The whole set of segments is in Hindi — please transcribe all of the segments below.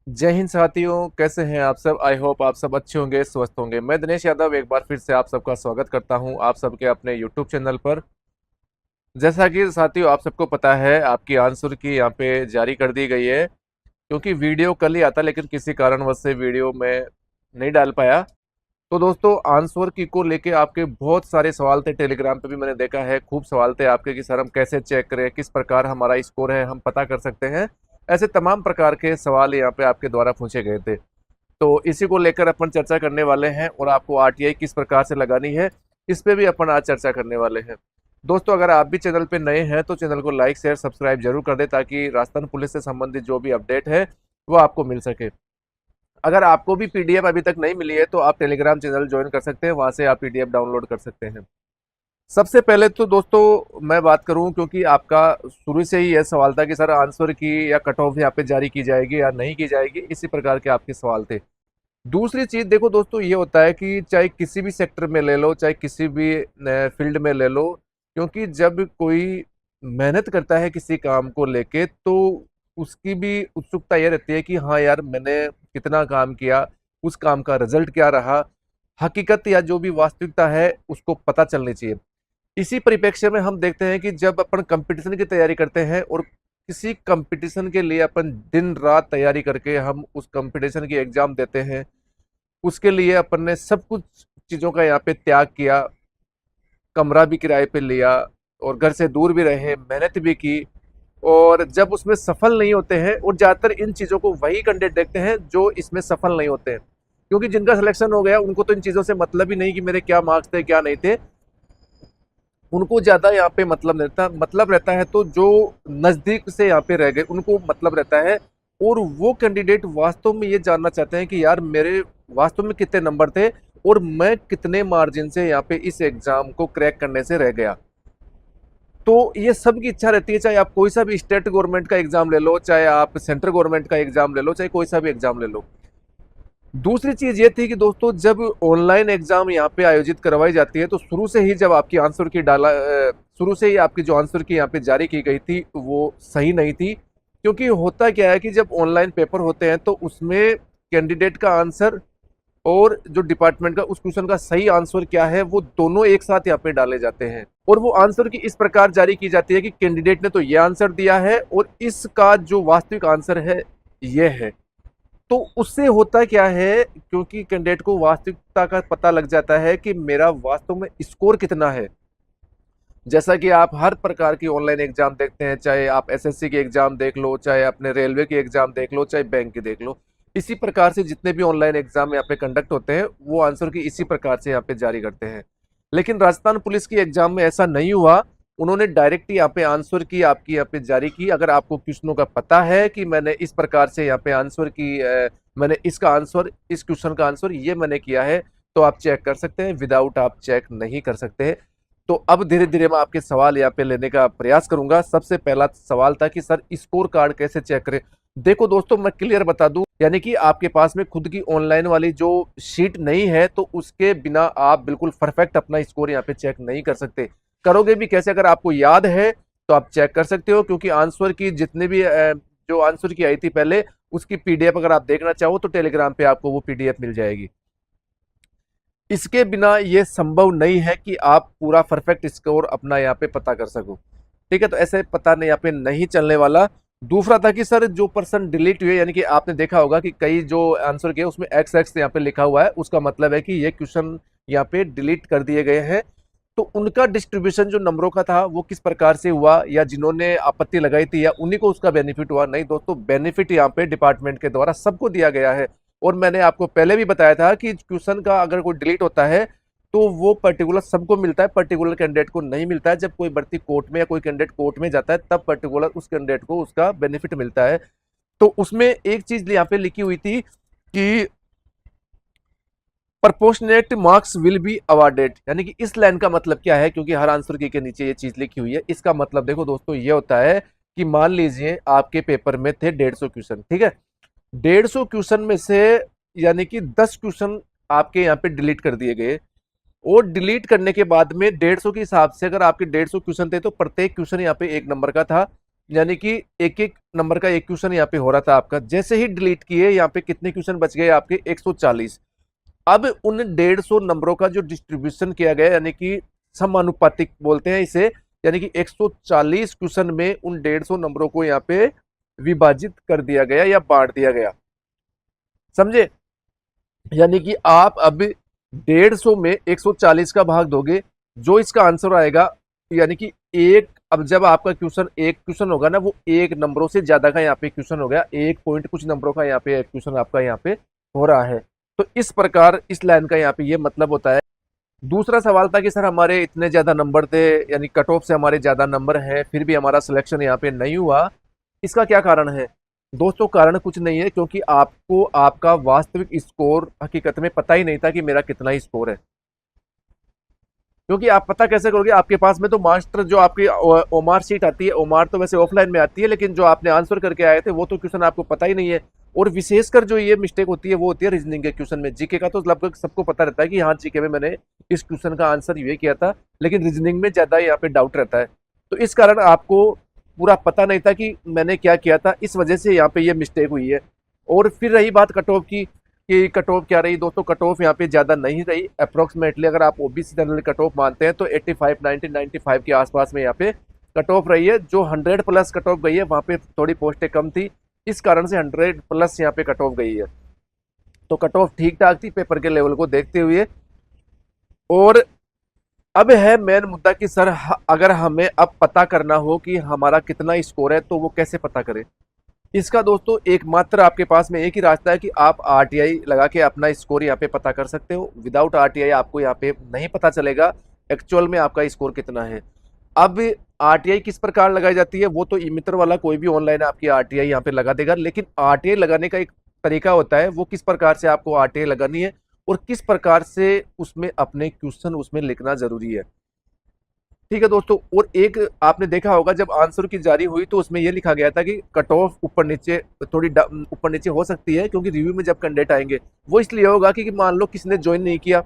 जय हिंद साथियों, कैसे हैं आप सब। आई होप आप सब अच्छे होंगे, स्वस्थ होंगे। मैं दिनेश यादव एक बार फिर से आप सबका स्वागत करता हूं आप सबके अपने यूट्यूब चैनल पर। जैसा कि साथियों आप सबको पता है, आपकी आंसर की यहाँ पे जारी कर दी गई है। क्योंकि वीडियो कल ही आता, लेकिन किसी कारणवश से वीडियो में नहीं डाल पाया। तो दोस्तों, आंसर की को लेके आपके बहुत सारे सवाल थे। टेलीग्राम पे भी मैंने देखा है, खूब सवाल थे आपके कि सर हम कैसे चेक करें, किस प्रकार हमारा स्कोर है हम पता कर सकते हैं। ऐसे तमाम प्रकार के सवाल यहाँ पे आपके द्वारा पूछे गए थे। तो इसी को लेकर अपन चर्चा करने वाले हैं, और आपको आरटीआई किस प्रकार से लगानी है इस पे भी अपन आज चर्चा करने वाले हैं। दोस्तों, अगर आप भी चैनल पे नए हैं तो चैनल को लाइक शेयर सब्सक्राइब जरूर कर दें, ताकि राजस्थान पुलिस से संबंधित जो भी अपडेट है वो आपको मिल सके। अगर आपको भी पीडीएफ अभी तक नहीं मिली है तो आप टेलीग्राम चैनल ज्वाइन कर सकते हैं, वहां से आप पीडीएफ डाउनलोड कर सकते हैं। सबसे पहले तो दोस्तों मैं बात करूं, क्योंकि आपका शुरू से ही यह सवाल था कि सर आंसर की या कट ऑफ यहाँ पे जारी की जाएगी या नहीं की जाएगी, इसी प्रकार के आपके सवाल थे। दूसरी चीज देखो दोस्तों, ये होता है कि चाहे किसी भी सेक्टर में ले लो, चाहे किसी भी फील्ड में ले लो, क्योंकि जब कोई मेहनत करता है किसी काम को लेके, तो उसकी भी उत्सुकता ये रहती है कि हाँ यार, मैंने कितना काम किया, उस काम का रिजल्ट क्या रहा, हकीकत या जो भी वास्तविकता है उसको पता चलनी चाहिए। इसी परिप्रेक्ष्य में हम देखते हैं कि जब अपन कंपटीशन की तैयारी करते हैं, और किसी कंपटीशन के लिए अपन दिन रात तैयारी करके हम उस कंपटीशन की एग्जाम देते हैं, उसके लिए अपन ने सब कुछ चीजों का यहाँ पे त्याग किया, कमरा भी किराए पे लिया, और घर से दूर भी रहे, मेहनत भी की। और जब उसमें सफल नहीं होते हैं, और ज्यादातर इन चीजों को वही कैंडिडेट देखते हैं जो इसमें सफल नहीं होते हैं, क्योंकि जिनका सिलेक्शन हो गया उनको तो इन चीजों से मतलब ही नहीं कि मेरे क्या मार्क्स थे क्या नहीं थे। उनको ज्यादा यहाँ पे मतलब रहता है, तो जो नजदीक से यहाँ पे रह गए उनको मतलब रहता है। और वो कैंडिडेट वास्तव में ये जानना चाहते हैं कि यार मेरे वास्तव में कितने नंबर थे, और मैं कितने मार्जिन से यहाँ पे इस एग्जाम को क्रैक करने से रह गया। तो ये सबकी इच्छा रहती है, चाहे आप कोई सा भी स्टेट गवर्नमेंट का एग्जाम ले लो, चाहे आप सेंट्रल गवर्नमेंट का एग्जाम ले लो, चाहे कोई सा भी एग्जाम ले लो। दूसरी चीज ये थी कि दोस्तों, जब ऑनलाइन एग्जाम यहाँ पे आयोजित करवाई जाती है, तो शुरू से ही जब आपकी आंसर की शुरू से ही आपकी जो आंसर की यहाँ पे जारी की गई थी वो सही नहीं थी। क्योंकि होता क्या है कि जब ऑनलाइन पेपर होते हैं तो उसमें कैंडिडेट का आंसर और जो डिपार्टमेंट का उस क्वेश्चन का सही आंसर क्या है, वो दोनों एक साथ यहाँ पे डाले जाते हैं। और वो आंसर की इस प्रकार जारी की जाती है कि कैंडिडेट ने तो ये आंसर दिया है, और इसका जो वास्तविक आंसर है ये है। तो उससे होता क्या है, क्योंकि कैंडिडेट को वास्तविकता का पता लग जाता है कि मेरा वास्तव में स्कोर कितना है। जैसा कि आप हर प्रकार की ऑनलाइन एग्जाम देखते हैं, चाहे आप एसएससी की एग्जाम देख लो, चाहे अपने रेलवे की एग्जाम देख लो, चाहे बैंक की देख लो। इसी प्रकार से जितने भी ऑनलाइन एग्जाम यहाँ पे कंडक्ट होते हैं, वो आंसर की इसी प्रकार से यहाँ पे जारी करते हैं। लेकिन राजस्थान पुलिस की एग्जाम में ऐसा नहीं हुआ। उन्होंने डायरेक्ट यहाँ पे आंसर की आपकी यहाँ पे जारी की। अगर आपको क्वेश्चनों का पता है कि मैंने इस प्रकार से यहाँ पे आंसर की मैंने इसका आंसर, इस क्वेश्चन का आंसर ये मैंने किया है, तो आप चेक कर सकते हैं। विदाउट आप चेक नहीं कर सकते। तो अब धीरे धीरे मैं आपके सवाल यहाँ पे लेने का प्रयास करूंगा। सबसे पहला सवाल था कि सर स्कोर कार्ड कैसे चेक करें। देखो दोस्तों, मैं क्लियर बता दूं, यानी कि आपके पास में खुद की ऑनलाइन वाली जो शीट नहीं है, तो उसके बिना आप बिल्कुल परफेक्ट अपना स्कोर यहाँ पे चेक नहीं कर सकते। करोगे भी कैसे? अगर आपको याद है तो आप चेक कर सकते हो, क्योंकि आंसर की जितने भी जो आंसर की आई थी पहले, उसकी पीडीएफ अगर आप देखना चाहो तो टेलीग्राम पे आपको वो पीडीएफ मिल जाएगी। इसके बिना ये संभव नहीं है कि आप पूरा परफेक्ट स्कोर अपना यहाँ पे पता कर सको। ठीक है, तो ऐसे पता नहीं यहाँ पे नहीं चलने वाला। दूसरा था कि सर जो पर्सन डिलीट हुए, यानी कि आपने देखा होगा कि कई जो आंसर किए उसमें एक्स एक्स यहाँ पे लिखा हुआ है, उसका मतलब है कि ये क्वेश्चन यहाँ पे डिलीट कर दिए गए हैं। तो उनका डिस्ट्रीब्यूशन जो नंबरों का था वो किस प्रकार से हुआ, या जिन्होंने आपत्ति लगाई थी या उन्हीं को उसका बेनिफिट हुआ? नहीं दोस्तों, बेनिफिट यहाँ पे डिपार्टमेंट के द्वारा सबको दिया गया है। और मैंने आपको पहले भी बताया था कि क्वेश्चन का अगर कोई डिलीट होता है तो वो पर्टिकुलर सबको मिलता है, पर्टिकुलर कैंडिडेट को नहीं मिलता है। जब कोई भर्ती कोर्ट में या कोई कैंडिडेट कोर्ट में जाता है, तब पर्टिकुलर उस कैंडिडेट को उसका बेनिफिट मिलता है। तो उसमें एक चीज यहाँ पे लिखी हुई थी कि proportionate marks will be awarded, यानी कि इस लाइन का मतलब क्या है? क्योंकि हर आंसर की के नीचे ये चीज लिखी हुई है। इसका मतलब देखो दोस्तों, ये होता है कि मान लीजिए आपके पेपर में थे 150 क्वेश्चन, ठीक है। 150 क्वेश्चन में से यानी कि 10 क्वेश्चन आपके यहाँ पे डिलीट कर दिए गए। और डिलीट करने के बाद में 150 के हिसाब से अगर आपके 150 क्वेश्चन थे, तो प्रत्येक क्वेश्चन यहाँ पे 1 नंबर का था। यानी कि एक एक नंबर का एक क्वेश्चन यहाँ पे हो रहा था आपका। जैसे ही डिलीट किए यहाँ पे कितने क्वेश्चन बच गए आपके 140। अब उन 150 नंबरों का जो डिस्ट्रीब्यूशन किया गया, यानी कि समानुपातिक बोलते हैं इसे, यानी कि 140 क्वेश्चन में उन 150 नंबरों को यहाँ पे विभाजित कर दिया गया या बांट दिया गया। समझे? यानी कि आप अब 150 में 140 का भाग दोगे, जो इसका आंसर आएगा, यानी कि एक, अब जब आपका क्वेश्चन एक क्वेश्चन होगा ना, वो एक नंबरों से ज्यादा का यहाँ पे क्वेश्चन हो गया, एक पॉइंट कुछ नंबरों का यहाँ पे क्वेश्चन आपका यहाँ पे हो रहा है। तो इस प्रकार इस लाइन का यहाँ पे ये मतलब होता है। दूसरा सवाल था कि सर हमारे इतने ज्यादा नंबर थे, यानी कट ऑफ से हमारे ज्यादा नंबर है, फिर भी हमारा सिलेक्शन यहाँ पे नहीं हुआ, इसका क्या कारण है? दोस्तों कारण कुछ नहीं है, क्योंकि आपको आपका वास्तविक स्कोर हकीकत में पता ही नहीं था कि मेरा कितना ही स्कोर है। क्योंकि आप पता कैसे करोगे? आपके पास में तो मास्टर जो आपकी ओमार सीट आती है, ओमार तो वैसे ऑफलाइन में आती है, लेकिन जो आपने आंसर करके आए थे वो तो क्वेश्चन आपको पता ही नहीं है। और विशेषकर जो ये मिस्टेक होती है वो होती है रीजनिंग के क्वेश्चन में। जीके का तो लगभग सबको पता रहता है कि हाँ जीके में मैंने इस क्वेश्चन का आंसर ये किया था, लेकिन रीजनिंग में ज्यादा यहाँ पे डाउट रहता है। तो इस कारण आपको पूरा पता नहीं था कि मैंने क्या किया था, इस वजह से यहाँ पे ये मिस्टेक हुई है। और फिर रही बात कट ऑफ की, कि कट ऑफ क्या रही दोस्तों? कट ऑफ यहाँ पे ज़्यादा नहीं रही। अप्रोक्सीमेटली अगर आप ओबीसी जनरल कट ऑफ मानते हैं तो 85 90 95 के आसपास में यहाँ पे कट ऑफ रही है। जो 100 प्लस कट ऑफ गई है वहाँ पे थोड़ी पोस्टें कम थी, इस कारण से 100 प्लस यहाँ पे कट ऑफ गई है। तो कट ऑफ ठीक ठाक थी पेपर के लेवल को देखते हुए। और अब है मेन मुद्दा कि सर अगर हमें अब पता करना हो कि हमारा कितना स्कोर है तो वो कैसे पता करें? इसका दोस्तों एकमात्र आपके पास में एक ही रास्ता है कि आप आरटीआई लगा के अपना स्कोर यहाँ पे पता कर सकते हो। विदाउट आरटीआई आपको यहाँ पे नहीं पता चलेगा एक्चुअल में आपका स्कोर कितना है। अब आरटीआई किस प्रकार लगाई जाती है वो तो ई मित्र वाला कोई भी ऑनलाइन आपकी आरटीआई यहाँ पे लगा देगा, लेकिन आरटीआई लगाने का एक तरीका होता है, वो किस प्रकार से आपको आरटीआई लगानी है और किस प्रकार से उसमें अपने क्वेश्चन उसमें लिखना जरूरी है। ठीक है दोस्तों। और एक आपने देखा होगा जब आंसर की जारी हुई तो उसमें यह लिखा गया था कि कट ऑफ ऊपर नीचे थोड़ी ऊपर नीचे हो सकती है, क्योंकि रिव्यू में जब कैंडिडेट आएंगे वो इसलिए होगा कि मान लो किसी ने ज्वाइन नहीं किया,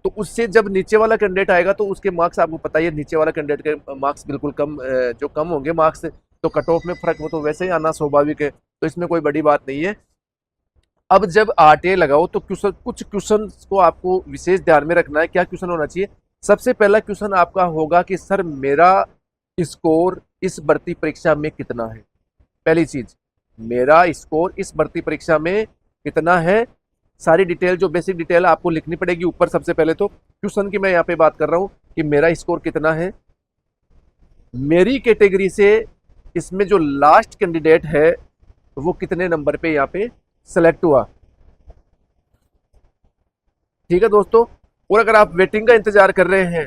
तो उससे जब नीचे वाला कैंडिडेट आएगा तो उसके मार्क्स आपको पता ही है, नीचे वाला कैंडिडेट के मार्क्स बिल्कुल कम, जो कम होंगे मार्क्स, तो कट ऑफ में फर्क वो तो वैसे ही आना स्वाभाविक है, तो इसमें कोई बड़ी बात नहीं है। अब जब आरटीआई लगाओ तो क्वेश्चन, कुछ क्वेश्चन को आपको विशेष ध्यान में रखना है। क्या क्वेश्चन होना चाहिए? सबसे पहला क्वेश्चन आपका होगा कि सर मेरा स्कोर इस भर्ती परीक्षा में कितना है। पहली चीज, मेरा स्कोर इस भर्ती परीक्षा में कितना है। सारी डिटेल, जो बेसिक डिटेल आपको लिखनी पड़ेगी ऊपर। सबसे पहले तो क्वेश्चन की मैं यहाँ पे बात कर रहा हूँ कि मेरा स्कोर कितना है, मेरी कैटेगरी से इसमें जो लास्ट कैंडिडेट है वो कितने नंबर पे यहाँ पे सेलेक्ट हुआ। ठीक है दोस्तों। और अगर आप वेटिंग का इंतजार कर रहे हैं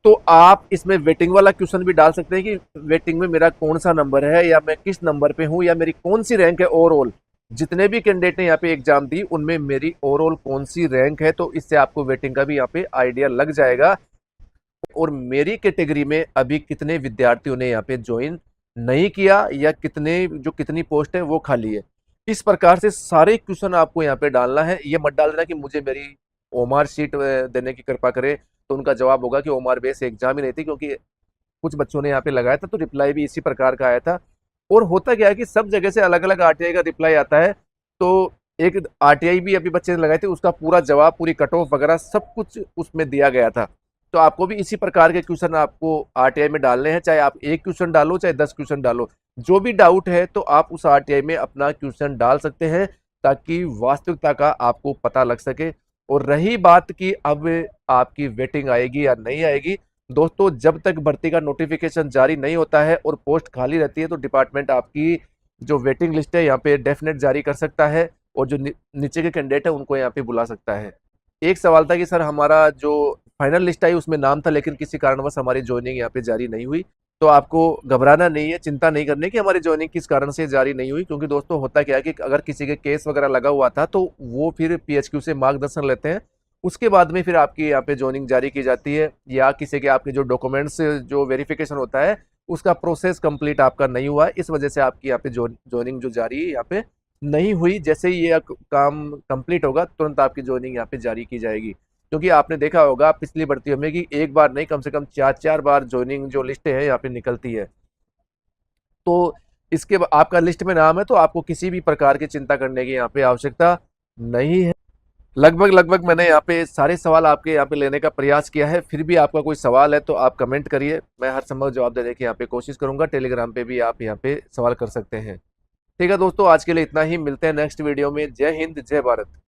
तो आप इसमें वेटिंग वाला क्वेश्चन भी डाल सकते हैं कि वेटिंग में मेरा कौन सा नंबर है, या मैं किस नंबर पे हूं, या मेरी कौन सी रैंक है ओवरऑल। जितने भी कैंडिडेट ने यहाँ पे एग्जाम दी उनमें मेरी ओवरऑल कौन सी रैंक है, तो इससे आपको वेटिंग का भी यहाँ पे आइडिया लग जाएगा। और मेरी कैटेगरी में अभी कितने विद्यार्थियों ने यहाँ पे ज्वाइन नहीं किया, या कितने, जो कितनी पोस्ट है वो खाली है। इस प्रकार से सारे क्वेश्चन आपको यहाँ पे डालना है। ये मत डाल देना कि मुझे मेरी ओमार शीट देने की कृपा करे, तो उनका जवाब होगा कि ओमार बेस एग्जाम ही नहीं थी, क्योंकि कुछ बच्चों ने यहाँ पे लगाया था तो रिप्लाई भी इसी प्रकार का आया था। और होता क्या है कि सब जगह से अलग अलग आरटीआई का रिप्लाई आता है, तो एक आरटीआई भी अभी बच्चे ने लगाए थे, उसका पूरा जवाब, पूरी कट ऑफ वगैरह सब कुछ उसमें दिया गया था। तो आपको भी इसी प्रकार के क्वेश्चन आपको आरटीआई में डालने हैं, चाहे आप एक क्वेश्चन डालो चाहे 10 क्वेश्चन डालो। जो भी डाउट है तो आप उस आरटीआई में अपना क्वेश्चन डाल सकते हैं, ताकि वास्तविकता का आपको पता लग सके। और रही बात कि अब आपकी वेटिंग आएगी या नहीं आएगी, दोस्तों जब तक भर्ती का नोटिफिकेशन जारी नहीं होता है और पोस्ट खाली रहती है तो डिपार्टमेंट आपकी जो वेटिंग लिस्ट है यहाँ पे डेफिनेट जारी कर सकता है, और जो नीचे के कैंडिडेट है उनको यहाँ पे बुला सकता है। एक सवाल था कि सर हमारा जो फाइनल लिस्ट आई उसमें नाम था, लेकिन किसी कारणवश हमारी ज्वाइनिंग यहाँ पे जारी नहीं हुई। तो आपको घबराना नहीं है, चिंता नहीं करनी कि हमारी ज्वाइनिंग किस कारण से जारी नहीं हुई, क्योंकि दोस्तों होता क्या है कि अगर किसी के केस वगैरह लगा हुआ था तो वो फिर पीएचक्यू से मार्गदर्शन लेते हैं, उसके बाद में फिर आपकी यहाँ पे ज्वाइनिंग जारी की जाती है। या किसी के आपके जो डॉक्यूमेंट्स जो वेरिफिकेशन होता है उसका प्रोसेस कंप्लीट आपका नहीं हुआ, इस वजह से आपकी यहाँ पे ज्वाइनिंग जो जारी है यहाँ पे नहीं हुई। जैसे ही ये काम कंप्लीट होगा तुरंत आपकी ज्वाइनिंग यहाँ पे जारी की जाएगी। क्योंकि आपने देखा होगा पिछली भर्तियों में कि एक बार नहीं कम से कम 4 4 बार ज्वाइनिंग जो लिस्ट है यहाँ पे निकलती है। तो इसके आपका लिस्ट में नाम है तो आपको किसी भी प्रकार की चिंता करने की यहाँ पे आवश्यकता नहीं है। लगभग मैंने यहाँ पे सारे सवाल आपके यहाँ पे लेने का प्रयास किया है। फिर भी आपका कोई सवाल है तो आप कमेंट करिए, मैं हर संभव जवाब देने की यहाँ पे कोशिश करूंगा। टेलीग्राम पे भी आप यहाँ पे सवाल कर सकते हैं। ठीक है दोस्तों, आज के लिए इतना ही। मिलते हैं नेक्स्ट वीडियो में। जय हिंद, जय भारत।